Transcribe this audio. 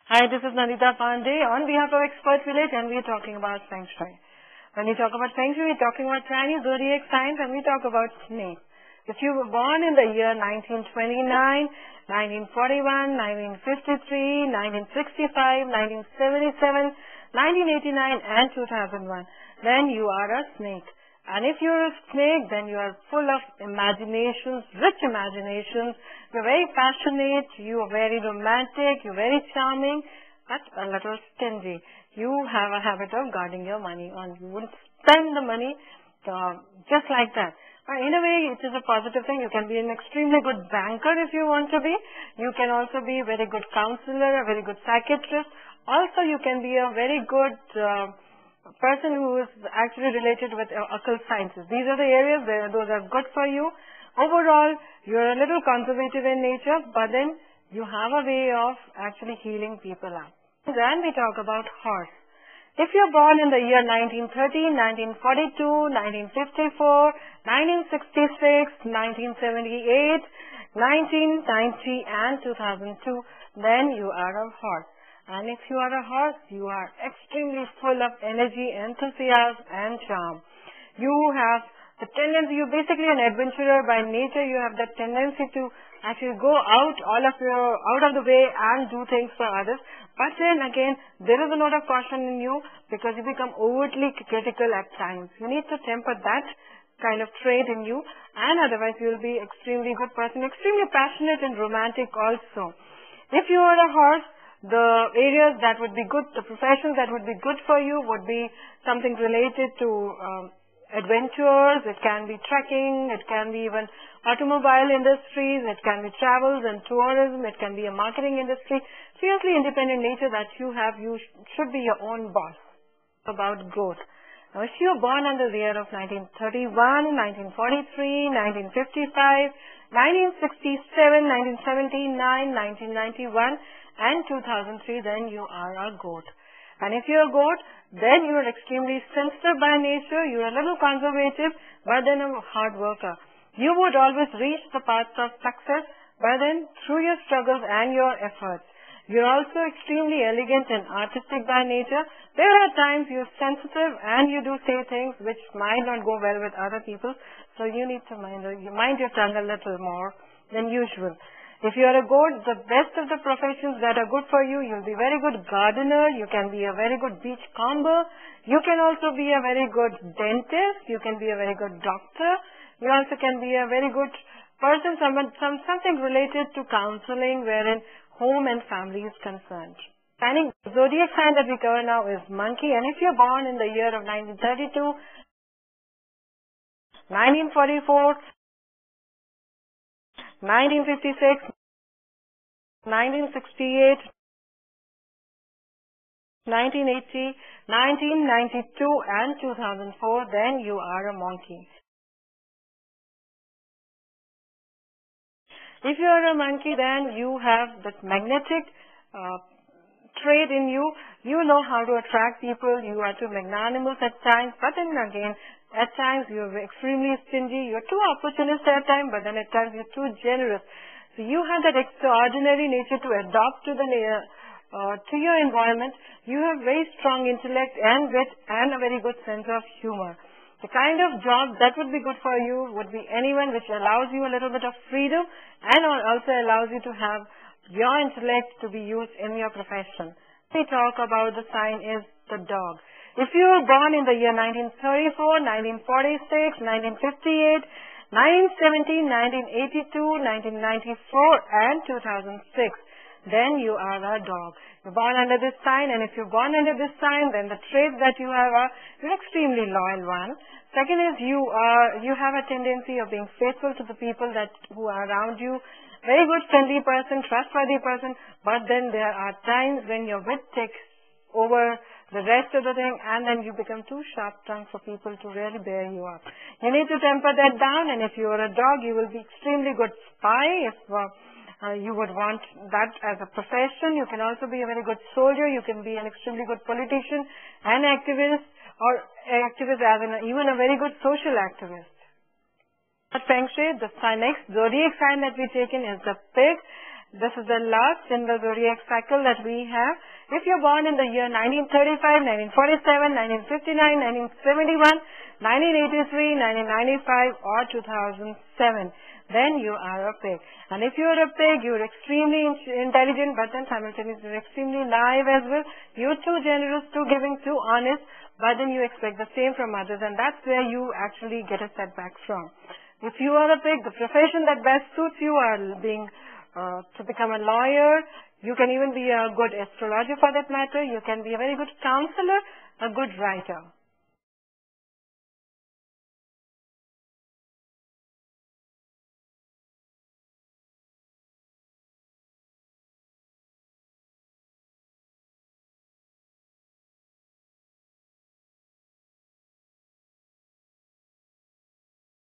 Hi, this is Nandita Pandey on behalf of Expert Village, and we are talking about Feng Shui. When we talk about Feng Shui, we're talking about Chinese zodiac signs, and we talk about snakes. If you were born in the year 1929, 1941, 1953, 1965, 1977, 1989, and 2001, then you are a snake. And if you're a snake, then you are full of imaginations, rich imaginations. You're very passionate, you are very romantic, you're very charming, but a little stingy. You have a habit of guarding your money, and you wouldn't spend the money just like that. In a way, it is a positive thing. You can be an extremely good banker if you want to be. You can also be a very good counselor, a very good psychiatrist. Also, you can be a very good person who is actually related with occult sciences. These are the areas where those are good for you. Overall, you're a little conservative in nature, but then you have a way of actually healing people up. Then we talk about horse. If you're born in the year 1930, 1942, 1954, 1966, 1978, 1990, and 2002, then you are a horse. And if you are a horse, you are extremely full of energy, enthusiasm, and charm. You have the tendency, you're basically an adventurer by nature. You have that tendency to actually go out of the way and do things for others. But then again, there is a note of caution in you because you become overtly critical at times. You need to temper that kind of trait in you, and otherwise you will be extremely good person, extremely passionate and romantic also. If you are a horse, the areas that would be good, the professions that would be good for you would be something related to adventures. It can be trekking, it can be even automobile industries, it can be travels and tourism, it can be a marketing industry. Seriously independent nature that you have, you should be your own boss. About growth. Now, if you are born under the year of 1931, 1943, 1955, 1967, 1979, 1991, and 2003, then you are a goat. And if you're a goat, then you are extremely sensitive by nature, you are a little conservative, but then a hard worker. You would always reach the paths of success, but then through your struggles and your efforts. You're also extremely elegant and artistic by nature. There are times you're sensitive and you do say things which might not go well with other people, so you need to mind your tongue a little more than usual. If you are a goat, the best of the professions that are good for you, you'll be a very good gardener, you can be a very good beach comber, you can also be a very good dentist, you can be a very good doctor, you also can be a very good person, something related to counseling wherein home and family is concerned. The zodiac sign that we cover now is monkey, and if you're born in the year of 1932, 1944, 1956, 1968, 1980, 1992, and 2004, then you are a monkey. If you are a monkey, then you have that magnetic trait in you. You know how to attract people. You are too magnanimous at times, but then again, at times you're extremely stingy. You're too opportunistic at times, but then at times you're too generous. So you have that extraordinary nature to adapt to your environment. You have very strong intellect and wit and a very good sense of humor. The kind of job that would be good for you would be anyone which allows you a little bit of freedom and also allows you to have your intellect to be used in your profession. We talk about the sign is the dog. If you were born in the year 1934, 1946, 1958, 1970, 1982, 1994, and 2006, then you are a dog. You're born under this sign, and if you're born under this sign, then the traits that you have are you're extremely loyal one. Second is you have a tendency of being faithful to the people who are around you. Very good, friendly person, trustworthy person, but then there are times when your wit takes over the rest of the thing, and then you become too sharp-tongued for people to really bear you up. You need to temper that down, and if you are a dog, you will be extremely good spy. If you would want that as a profession, you can also be a very good soldier. You can be an extremely good politician and activist, or activist as even a very good social activist. At Feng Shui, the next zodiac sign that we take in is the pig. This is the last in the zodiac cycle that we have. If you're born in the year 1935, 1947, 1959, 1971, 1983, 1995 or 2007, then you are a pig. And if you're a pig, you're extremely intelligent, but then simultaneously you're extremely naive as well. You're too generous, too giving, too honest, but then you expect the same from others, and that's where you actually get a setback from. If you are a pig, the profession that best suits you are to become a lawyer. You can even be a good astrologer for that matter. You can be a very good counselor, a good writer.